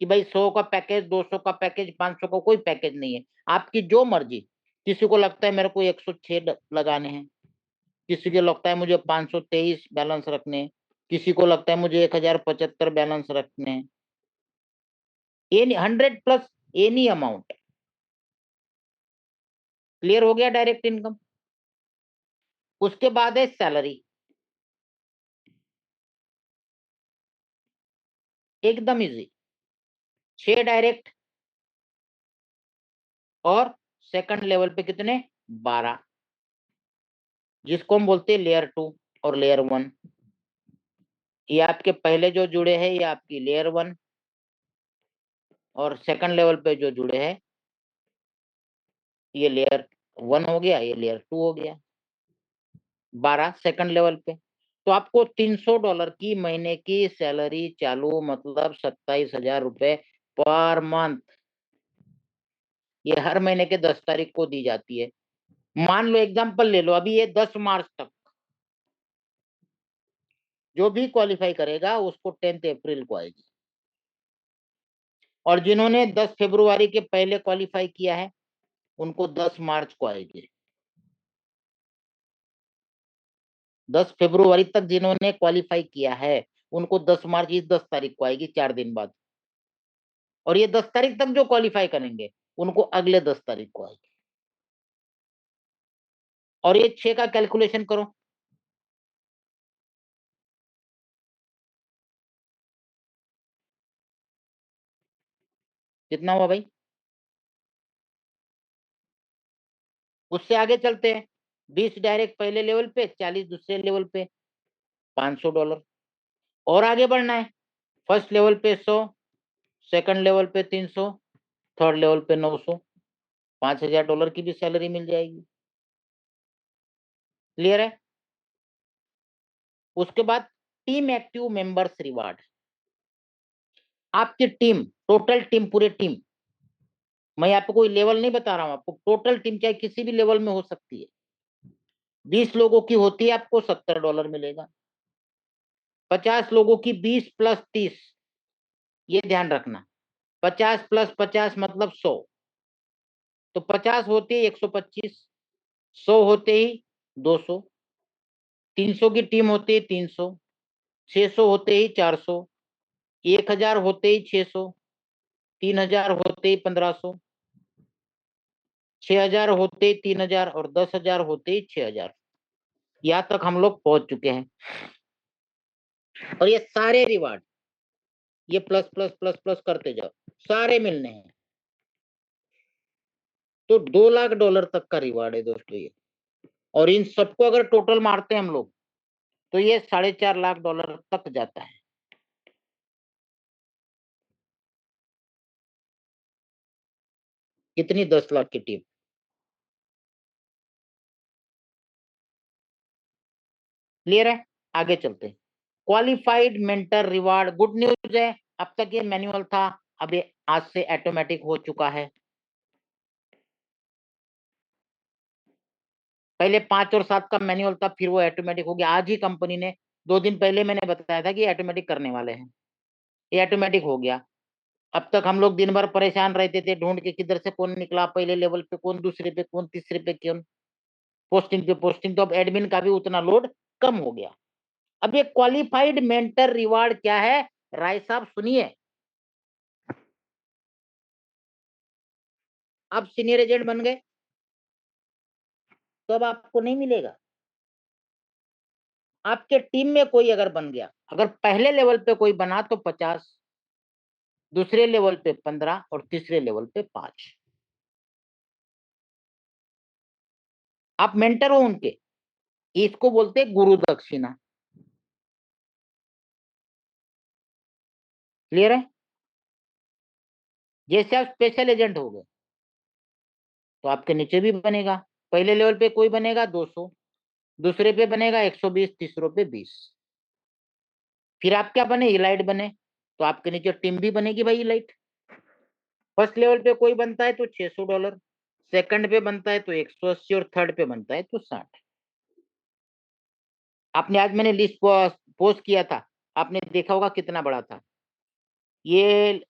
कि भाई 100 का पैकेज, 200 का पैकेज, 500 का कोई पैकेज नहीं है। आपकी जो मर्जी। किसी को लगता है मेरे को 106 लगाने हैं, किसी को लगता है मुझे 523 बैलेंस रखने हैं, किसी को लगता है मुझे 1075 बैलेंस रखने हैं। Any 100+ any amount. क्लियर हो गया डायरेक्ट इनकम। उसके बाद है सैलरी, एकदम इजी। 6 डायरेक्ट और सेकंड लेवल पे कितने, 12, जिसको हम बोलते हैं लेयर 2 और लेयर 1। ये आपके पहले जो जुड़े हैं ये आपकी लेयर 1, और सेकंड लेवल पे जो जुड़े हैं ये लेयर 1 हो गया, ये लेयर 2 हो गया। 12 सेकंड लेवल पे। तो आपको $300 की महीने की सैलरी चालू, मतलब 27,000 रुपए पर मंथ, ये हर महीने के 10 तारीख को दी जाती है। मान लो एग्जांपल ले लो, अभी ये 10 मार्च तक जो भी क्वालिफाई करेगा उसको 10 अप्रैल को आएगी, और जिन्होंने 10 फरवरी के पहले क्वालिफाई किया है उनको 10 मार्च को आएगी। 10 फरवरी तक जिन्होंने क्वालिफाई किया है उनको 10 मार्च, इस 10 तारीख को आएगी, 4 दिन बाद। और ये 10 तारीख तक जो क्वालिफाई करेंगे उनको अगले 10 तारीख को आएगी। और ये 6 का कैलकुलेशन करो, कितना हुआ भाई। उससे आगे चलते हैं, 20 डायरेक्ट पहले लेवल पे, 40 दूसरे लेवल पे, $500। और आगे बढ़ना है, फर्स्ट लेवल पे 100, सेकंड लेवल पे 300, थर्ड लेवल पे 900, $5,000 की भी सैलरी मिल जाएगी। क्लियर है। उसके बाद टीम एक्टिव मेंबर्स रिवार्ड। आपकी टीम, टोटल टीम, पूरे टीम, मैं आपको कोई लेवल नहीं बता रहा हूं, आपको टोटल टीम चाहे किसी भी लेवल में हो सकती है, 20 लोगों की होती है, आपको $70 मिलेगा। 50 लोगों की 20 प्लस 30, ये ध्यान रखना, 50 प्लस 50 मतलब 100, तो 50 होते ही 125, 100 होते ही 200, 300 की टीम होती है 300, 600 होते ही 400, 1000 होते ही 600, 3000 होते ही 1500, 6000 होते ही 3000, और 10,000 होते ही 6000। यहाँ तक हम लोग पहुंच चुके हैं। और ये सारे रिवार्ड, ये प्लस प्लस प्लस प्लस करते जाओ, सारे मिलने हैं। तो $2 लाख तक का रिवार्ड है दोस्तों ये। और इन सबको अगर टोटल मारते हैं हम लोग तो ये $4.5 लाख तक जाता है। कितनी, 10 लाख की टीम। क्लियर है। आगे चलते हैं, qualified mentor reward. Good news है, अब तक ये मैनुअल था, अब ये आज से ऑटोमेटिक हो चुका है। पहले 5 और 7 का मैनुअल था, फिर वो ऑटोमेटिक हो गया। आज ही कंपनी ने, 2 दिन पहले मैंने बताया था कि ऑटोमेटिक करने वाले हैं, ये ऑटोमेटिक हो गया। अब तक हम लोग दिन भर परेशान रहते थे ढूंढ के, किधर से कौन निकला पहले लेवल पे, कौन दूसरे पे, कौन तीसरे पे, कौन पोस्टिंग पे पोस्टिंग। तो अब एडमिन का भी उतना लोड कम हो गया। अब ये क्वालिफाइड मेंटर रिवार्ड क्या है, राय साहब सुनिए। आप सीनियर एजेंट बन गए तो अब आपको नहीं मिलेगा। आपके टीम में कोई अगर बन गया, अगर पहले लेवल पे कोई बना तो 50, दूसरे लेवल पे 15, और तीसरे लेवल पे 5। आप मेंटर हो उनके, इसको बोलते हैं गुरु दक्षिणा। क्लियर है। जैसे आप स्पेशल एजेंट हो गए तो आपके नीचे भी बनेगा, पहले लेवल पे कोई बनेगा 200, दूसरे पे बनेगा 120, तीसरों पे 20। फिर आप क्या बने, इलाइट बने, तो आपके नीचे टीम भी बनेगी भाई इलाइट। फर्स्ट लेवल पे कोई बनता है तो $600, सेकंड पे बनता है तो 180, और थर्ड पे बनता है तो 60। आपने, आज मैंने लिस्ट पोस्ट किया था, आपने देखा होगा कितना बड़ा था ये।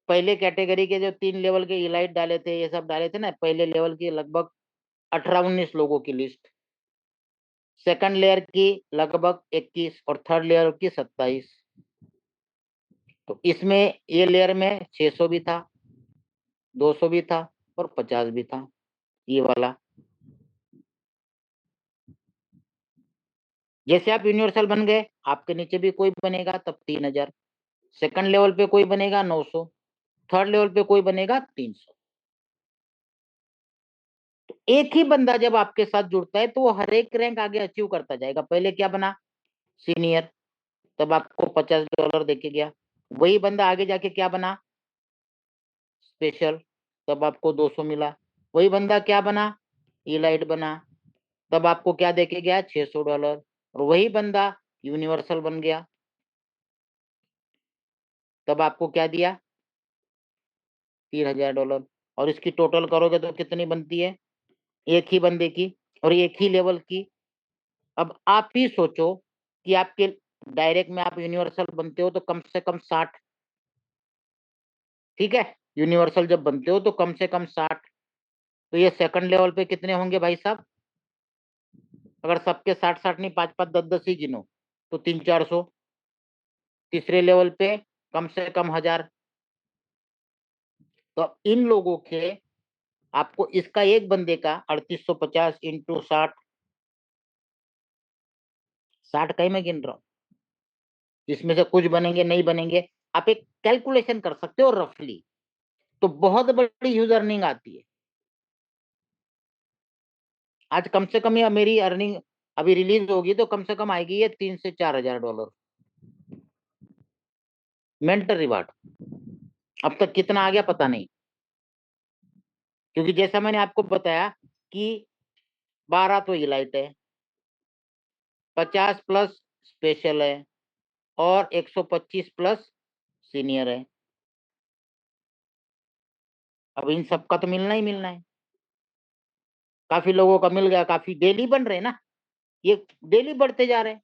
पहले कैटेगरी के जो 3 लेवल के इलाइट डाले थे, ये सब डाले थे ना, पहले लेवल की लगभग 18-19 लोगों की लिस्ट, सेकंड लेयर की लगभग 21, और थर्ड लेयर की 27। तो इसमें ये लेयर में 600 भी था, 200 भी था, और 50 भी था, ये वाला। जैसे आप यूनिवर्सल बन गए, आपके नीचे भी कोई बनेगा तब 3000, सेकंड लेवल पे कोई बनेगा 900, थर्ड लेवल पे कोई बनेगा 300। तो एक ही बंदा जब आपके साथ जुड़ता है तो वो हर एक रैंक आगे अचीव करता जाएगा। पहले क्या बना, सीनियर, तब आपको $50 देके गया। वही बंदा आगे जाके क्या बना, स्पेशल, तब आपको 200 मिला। वही बंदा क्या बना, इलाइट बना, तब आपको क्या देके गया, $600। और वही बंदा यूनिवर्सल बन गया, तब आपको क्या दिया, $3000। और इसकी टोटल करोगे तो कितनी बनती है, एक ही बंदे की और एक ही लेवल की। अब आप ही सोचो कि आपके डायरेक्ट में आप यूनिवर्सल बनते हो तो कम से कम 60, ठीक है, यूनिवर्सल जब बनते हो तो कम से कम 60। तो ये सेकंड लेवल पे कितने होंगे भाई साहब, अगर सबके 60-60 नहीं, 5-5, 10-10 ही गिनो तो 300-400। तीसरे लेवल पे कम से कम 1000। तो इन लोगों के, आपको इसका एक बंदे का 3850 इंटू 60, 60 का ही मैं गिन रहा हूँ, जिसमें से कुछ बनेंगे नहीं बनेंगे, आप एक कैलकुलेशन कर सकते हो रफली। तो बहुत बड़ी ह्यूज अर्निंग आती है। आज कम से कम ये मेरी अर्निंग अभी रिलीज होगी तो कम से कम आएगी ये $3 से 4 हजार। मेंटर रिवार्ड अब तक कितना आ गया पता नहीं, क्योंकि जैसा मैंने आपको बताया कि 12 तो इलाइट है, 50 प्लस स्पेशल है, और 125 प्लस सीनियर है। अब इन सबका तो मिलना ही मिलना है। काफी लोगों का मिल गया, काफी डेली बन रहे हैं ना, ये डेली बढ़ते जा रहे हैं,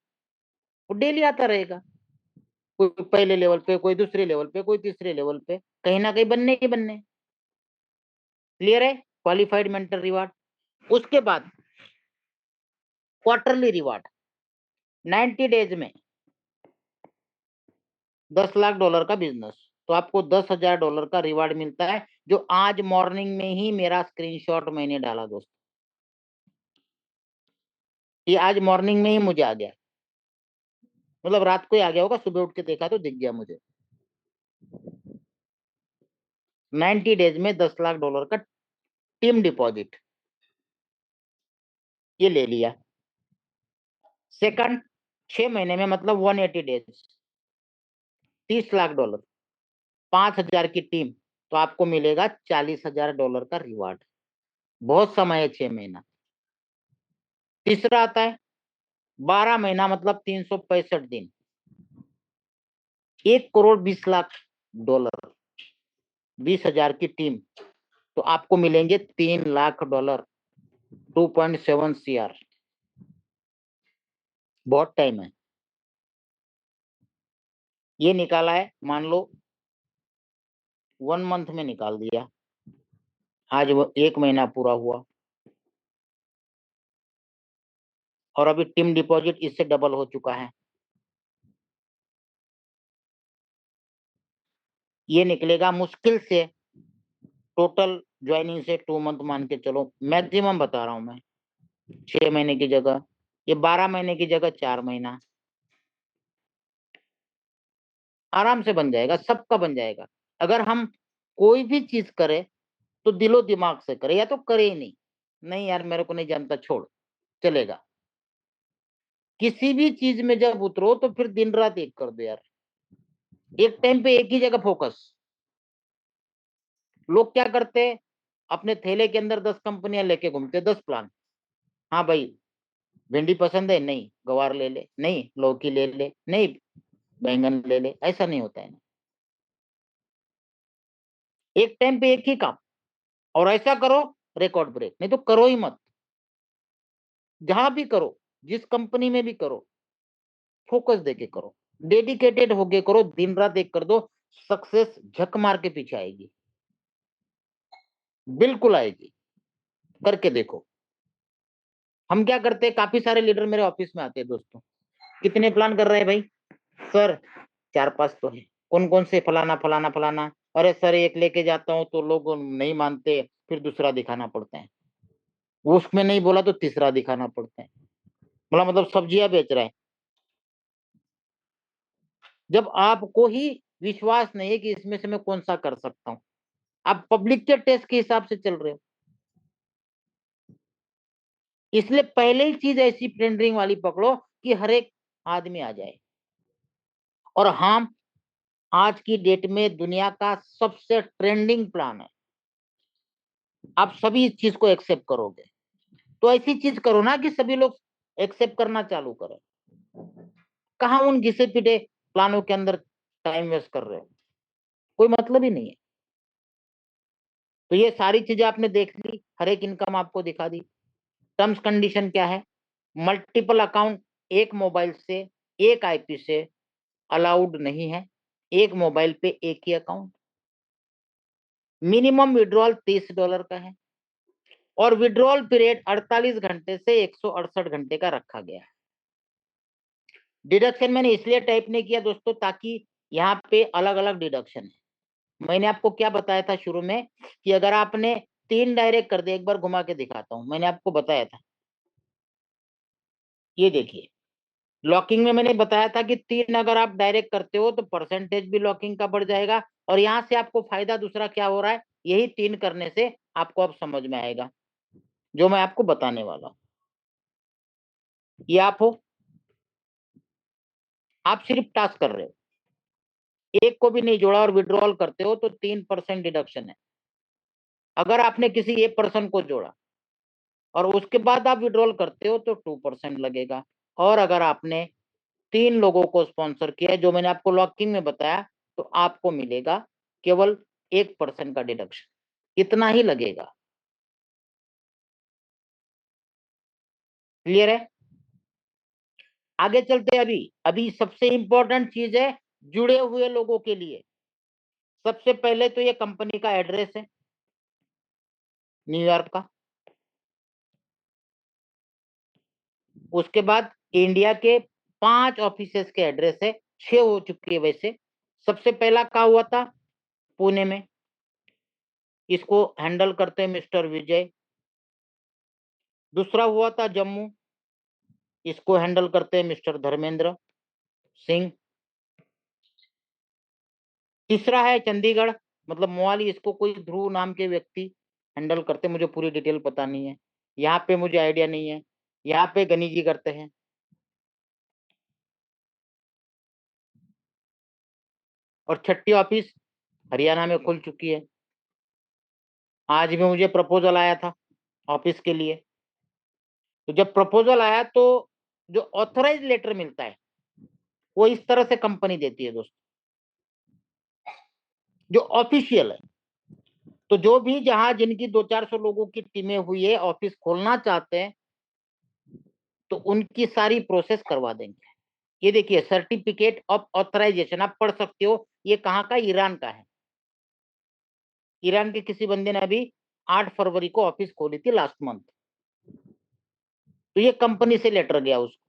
वो डेली आता रहेगा। कोई पहले लेवल पे, कोई दूसरे लेवल पे, कोई तीसरे लेवल पे, कहीं ना कहीं बनने ही बनने। क्लियर है, क्वालिफाइड मेंटर रिवार्ड। उसके बाद क्वार्टरली रिवार्ड, 90 डेज में $10 लाख का बिजनेस, तो आपको $10,000 का रिवार्ड मिलता है, जो आज मॉर्निंग में ही मेरा स्क्रीनशॉट मैंने डाला दोस्त। ये आज मॉर्निंग में ही मुझे आ गया, मतलब रात को ही आ गया होगा, सुबह उठ के देखा तो दिख गया मुझे। 90 डेज में $10 लाख का टीम डिपॉजिट, ये ले लिया। सेकंड, 6 महीने में मतलब 180 डेज, $30 लाख, 5,000 की टीम, तो आपको मिलेगा $40,000 का रिवार्ड। बहुत समय है 6 महीना। तीसरा आता है 12 महीना मतलब 365 दिन, 1 करोड़ 20 लाख डॉलर, 20,000 की टीम, तो आपको मिलेंगे $3 लाख, 2.7 CR। बहुत टाइम है। ये निकाला है, मान लो 1 मंथ में निकाल दिया, आज वो 1 महीना पूरा हुआ, और अभी टीम डिपॉजिट इससे डबल हो चुका है। ये निकलेगा मुश्किल से, टोटल ज्वाइनिंग से 2 मंथ मान के चलो, मैक्सिमम बता रहा हूं मैं, 6 महीने की जगह, ये 12 महीने की जगह 4 महीना, आराम से बन जाएगा, सबका बन जाएगा। अगर हम कोई भी चीज करें तो दिलो दिमाग से करे, या तो करे ही नहीं, नहीं यार मेरे को नहीं जानता, छोड़, चलेगा। किसी भी चीज में जब उतरो तो फिर दिन रात एक कर दो यार, एक टाइम पे एक ही जगह फोकस। लोग क्या करते हैं, अपने थैले के अंदर 10 कंपनियां लेके घूमते, 10 प्लान। हाँ भाई, भिंडी पसंद है, नहीं गवार ले ले, नहीं लौकी ले ले, नहीं बैंगन ले ले, ऐसा नहीं होता है ना। एक टाइम पे एक ही काम, और ऐसा करो रिकॉर्ड ब्रेक, नहीं तो करो ही मत। जहां भी करो, जिस कंपनी में भी करो, फोकस देके करो, डेडिकेटेड होके करो, दिन रात एक कर दो, सक्सेस झक मार के पीछे आएगी, बिल्कुल आएगी, करके देखो। हम क्या करते हैं, काफी सारे लीडर मेरे ऑफिस में आते हैं दोस्तों, कितने प्लान कर रहे हैं भाई सर, 4-5 तो है, कौन कौन से, फलाना फलाना फलाना। अरे सर एक लेके जाता हूँ तो लोग नहीं मानते, फिर दूसरा दिखाना पड़ता है, वो उसमें नहीं बोला तो तीसरा दिखाना पड़ता है। मतलब सब्जियां बेच रहे हैं, जब आपको ही विश्वास नहीं है कि इसमें से मैं कौन सा कर सकता हूं, आप पब्लिक के टेस्ट के हिसाब से चल रहे हो। इसलिए पहले ही चीज ऐसी टेंडरिंग वाली पकड़ो कि हर एक आदमी आ जाए। और हम आज की डेट में दुनिया का सबसे ट्रेंडिंग प्लान है, आप सभी इस चीज को एक्सेप्ट करोगे, तो ऐसी चीज करो ना कि सभी लोग एक्सेप्ट करना चालू करें। कहाँ उन घिसे पिटे प्लानों के अंदर टाइम वेस्ट कर रहे हो, कोई मतलब ही नहीं है। तो ये सारी चीजें आपने देख ली, हर एक इनकम आपको दिखा दी। टर्म्स कंडीशन क्या है, मल्टीपल अकाउंट एक मोबाइल से, एक आईपी से अलाउड नहीं है, एक मोबाइल पे एक ही अकाउंट। मिनिमम विड्रॉल $30 का है, और विड्रॉल पीरियड 48 घंटे से 168 घंटे का रखा गया है। डिडक्शन मैंने इसलिए टाइप नहीं किया दोस्तों ताकि यहाँ पे अलग अलग डिडक्शन है। मैंने आपको क्या बताया था शुरू में कि अगर आपने 3 डायरेक्ट कर दिया, एक बार घुमा के दिखाता हूं, मैंने आपको बताया था, ये देखिए लॉकिंग में मैंने बताया था कि 3 अगर आप डायरेक्ट करते हो तो परसेंटेज भी लॉकिंग का बढ़ जाएगा। और यहां से आपको फायदा दूसरा क्या हो रहा है, यही 3 करने से आपको अब समझ में आएगा जो मैं आपको बताने वाला हूं। ये आप हो, आप सिर्फ टास्क कर रहे हो, एक को भी नहीं जोड़ा और विड्रॉल करते हो तो 3% डिडक्शन है। अगर आपने किसी एक पर्सन को जोड़ा और उसके बाद आप विड्रॉल करते हो तो 2% लगेगा। और अगर आपने 3 लोगों को स्पॉन्सर किया है जो मैंने आपको लॉकिंग में बताया, तो आपको मिलेगा केवल 1% का डिडक्शन, इतना ही लगेगा। क्लियर है? आगे चलते हैं। अभी अभी सबसे इंपॉर्टेंट चीज है जुड़े हुए लोगों के लिए। सबसे पहले तो ये कंपनी का एड्रेस है, न्यूयॉर्क का। उसके बाद इंडिया के 5 ऑफिसेस के एड्रेस है, 6 हो चुकी है वैसे। सबसे पहला कहा हुआ था पुणे में, इसको हैंडल करते हैं मिस्टर विजय। दूसरा हुआ था जम्मू, इसको हैंडल करते हैं मिस्टर धर्मेंद्र सिंह। तीसरा है चंडीगढ़, मतलब मोहाली, इसको कोई ध्रुव नाम के व्यक्ति हैंडल करते हैं, मुझे पूरी डिटेल पता नहीं है, यहाँ पे मुझे आइडिया नहीं है, यहाँ पे गनी जी करते हैं। और छठी ऑफिस हरियाणा में खुल चुकी है। आज भी मुझे प्रपोजल आया था ऑफिस के लिए। तो जब प्रपोजल आया तो जो ऑथराइज लेटर मिलता है वो इस तरह से कंपनी देती है दोस्तों, जो ऑफिशियल है। तो जो भी जहां जिनकी 200-400 लोगों की टीमें हुई है, ऑफिस खोलना चाहते हैं, तो उनकी सारी प्रोसेस करवा देंगे। ये देखिए सर्टिफिकेट ऑफ ऑथराइजेशन आप पढ़ सकते हो, ये कहाँ का, ईरान का है। ईरान के किसी बंदे ने अभी 8 फरवरी को ऑफिस खोली थी लास्ट मंथ। तो ये कंपनी से लेटर गया उसको,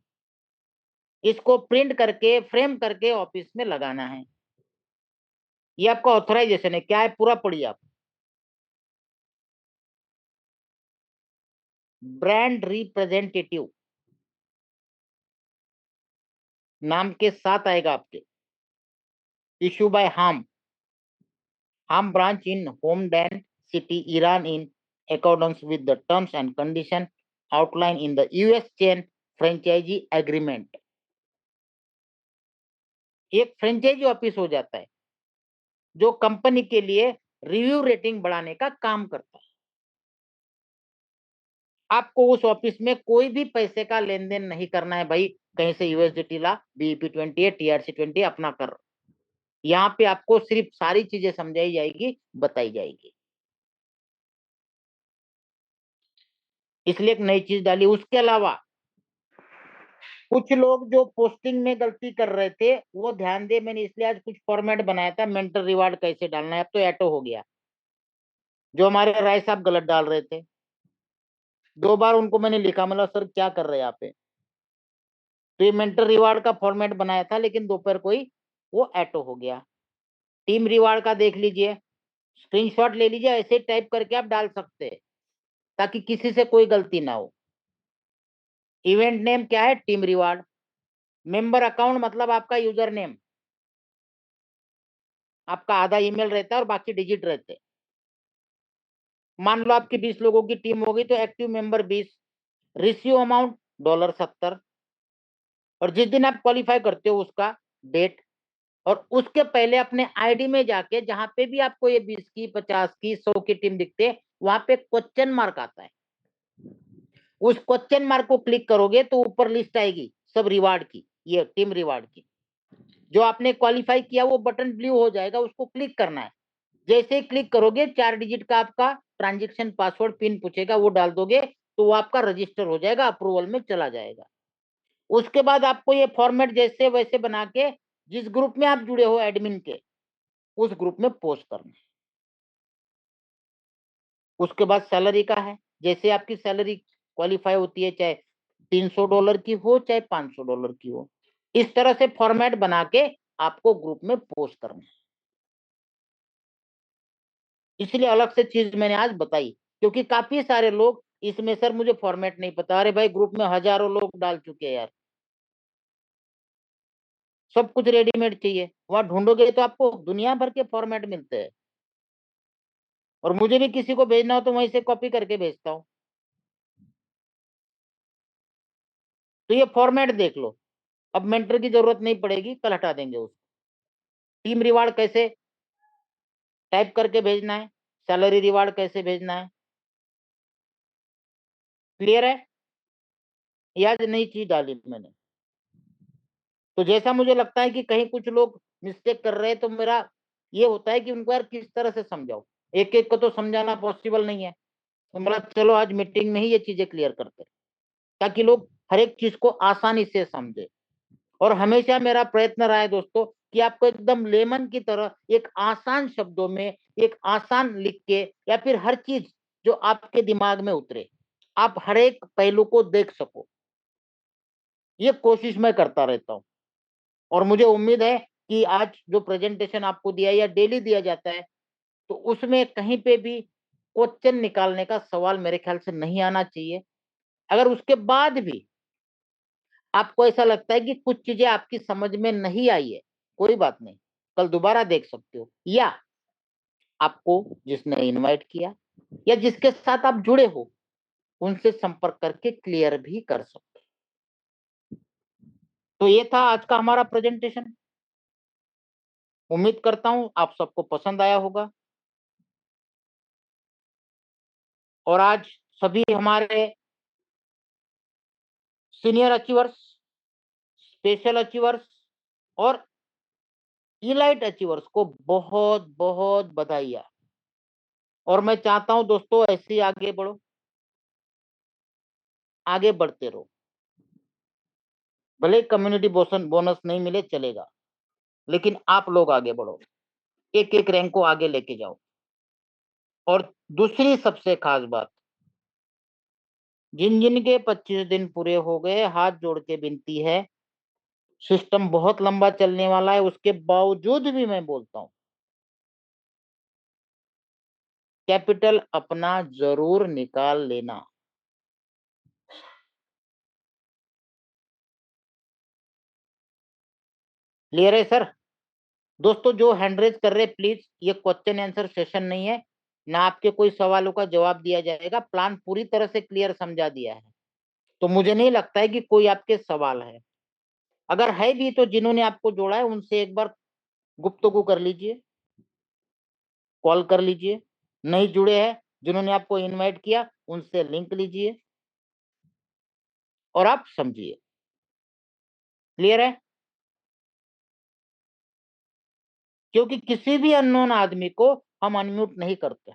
इसको प्रिंट करके फ्रेम करके ऑफिस में लगाना है। ये आपका ऑथराइजेशन है, क्या है पूरा पढ़िए आप। ब्रांड रिप्रेजेंटेटिव नाम के साथ आएगा आपके, issue by home branch in होमडैन city Iran in accordance with the terms and condition outlined in the US chain franchisee agreement। एक फ्रेंचाइजी ऑफिस हो जाता है जो कंपनी के लिए रिव्यू रेटिंग बढ़ाने का काम करता है। आपको उस ऑफिस में कोई भी पैसे का लेन देन नहीं करना है भाई, कहीं से यूएसडीटी ला, BEP20 है, TRC20 अपना कर। यहाँ पे आपको सिर्फ सारी चीजें समझाई जाएगी, बताई जाएगी। इसलिए एक नई चीज डाली। उसके अलावा कुछ लोग जो पोस्टिंग में गलती कर रहे थे वो ध्यान दे, मैंने इसलिए आज कुछ फॉर्मेट बनाया था, मेंटर रिवार्ड कैसे डालना है। अब तो एटो हो गया, जो हमारे राय साहब गलत डाल रहे थे, 2 बार उनको मैंने लिखा, मतलब सर क्या कर रहे हैं आप। तो ये मेंटर रिवार्ड का फॉर्मेट बनाया था, लेकिन दोपहर को ही वो एटो हो गया। टीम रिवार्ड का देख लीजिए, स्क्रीनशॉट ले लीजिए, ऐसे टाइप करके आप डाल सकते हैं ताकि किसी से कोई गलती ना हो। इवेंट नेम क्या है? Team reward. मेंबर अकाउंट मतलब आपका यूजर नेम, आपका आधा ईमेल रहता है और बाकी डिजिट रहते हैं। मान लो आपकी 20 लोगों की टीम होगी तो एक्टिव मेंबर 20। Receive amount $70। और जिस दिन आप क्वालिफाई करते हो उसका डेट। और उसके पहले अपने आईडी में जाके जहां पे भी आपको ये 20 की, 50 की, 100 की टीम दिखते हैं, वहां पे क्वेश्चन मार्क आता है। उस क्वेश्चन मार्क को क्लिक करोगे तो ऊपर लिस्ट आएगी सब रिवार्ड की, ये टीम रिवार्ड की। जो आपने क्वालिफाई किया वो बटन ब्लू हो जाएगा, उसको क्लिक करना है। जैसे ही क्लिक करोगे 4 डिजिट का आपका ट्रांजेक्शन पासवर्ड पिन पूछेगा, वो डाल दोगे तो वो आपका रजिस्टर हो जाएगा, अप्रूवल में चला जाएगा। उसके बाद आपको ये फॉर्मेट जैसे वैसे बना के जिस ग्रुप में आप जुड़े हो एडमिन के, उस ग्रुप में पोस्ट करना है। उसके बाद सैलरी का है, जैसे आपकी सैलरी क्वालिफाई होती है, चाहे $300 की हो चाहे $500 की हो, इस तरह से फॉर्मेट बना के आपको ग्रुप में पोस्ट करना है। इसलिए अलग से चीज मैंने आज बताई, क्योंकि काफी सारे लोग इसमें सर मुझे फॉर्मेट नहीं पता। अरे भाई ग्रुप में हजारों लोग डाल चुके हैं यार, सब कुछ रेडीमेड चाहिए। वहां ढूंढोगे तो आपको दुनिया भर के फॉर्मेट मिलते हैं। और मुझे भी किसी को भेजना हो तो वहीं से कॉपी करके भेजता हूँ। तो ये फॉर्मेट देख लो, अब मेंटर की जरूरत नहीं पड़ेगी, कल हटा देंगे उसको। टीम रिवार्ड कैसे टाइप करके भेजना है, सैलरी रिवार्ड कैसे भेजना है, क्लियर है? ये आज नई चीज डाली मैंने। तो जैसा मुझे लगता है कि कहीं कुछ लोग मिस्टेक कर रहे हैं, तो मेरा ये होता है कि उनको यार किस तरह से समझाओ, एक एक को तो समझाना पॉसिबल नहीं है। तो मेरा चलो आज मीटिंग में ही ये चीजें क्लियर करते हैं, ताकि लोग हर एक चीज को आसानी से समझे। और हमेशा मेरा प्रयत्न रहा है दोस्तों कि आपको एकदम लेमन की तरह एक आसान शब्दों में, एक आसान लिख के, या फिर हर चीज जो आपके दिमाग में उतरे, आप हर एक पहलू को देख सको, ये कोशिश मैं करता रहता हूँ। और मुझे उम्मीद है कि आज जो प्रेजेंटेशन आपको दिया या डेली दिया जाता है, तो उसमें कहीं पे भी क्वेश्चन निकालने का सवाल मेरे ख्याल से नहीं आना चाहिए। अगर उसके बाद भी आपको ऐसा लगता है कि कुछ चीजें आपकी समझ में नहीं आई है, कोई बात नहीं, कल दोबारा देख सकते हो, या आपको जिसने इनवाइट किया या जिसके साथ आप जुड़े हो उनसे संपर्क करके क्लियर भी कर सकते हो। तो ये था आज का हमारा प्रेजेंटेशन। उम्मीद करता हूं आप सबको पसंद आया होगा। और आज सभी हमारे सीनियर अचीवर्स, स्पेशल अचीवर्स और इलाइट अचीवर्स को बहुत बहुत बधाई। और मैं चाहता हूं दोस्तों ऐसे ही आगे बढ़ो, आगे बढ़ते रहो। भले कम्युनिटी बोनस नहीं मिले चलेगा, लेकिन आप लोग आगे बढ़ो, एक एक रैंक को आगे लेके जाओ। और दूसरी सबसे खास बात, जिन जिन के 25 दिन पूरे हो गए, हाथ जोड़ के विनती है, सिस्टम बहुत लंबा चलने वाला है, उसके बावजूद भी मैं बोलता हूं कैपिटल अपना जरूर निकाल लेना। क्लियर है सर? दोस्तों जो हैंड रेज कर रहे प्लीज, ये क्वेश्चन आंसर सेशन नहीं है, ना आपके कोई सवालों का जवाब दिया जाएगा, प्लान पूरी तरह से क्लियर समझा दिया है। तो मुझे नहीं लगता है कि कोई आपके सवाल है। अगर है भी तो जिन्होंने आपको जोड़ा है उनसे एक बार गुफ्तगू कर लीजिए, कॉल कर लीजिए। नहीं जुड़े हैं, जिन्होंने आपको इनवाइट किया उनसे लिंक लीजिए और आप समझिए। क्लियर है? क्योंकि किसी भी अननोन आदमी को हम अनम्यूट नहीं करते।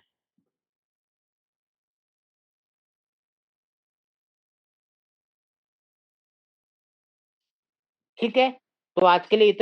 ठीक है, तो आज के लिए इतना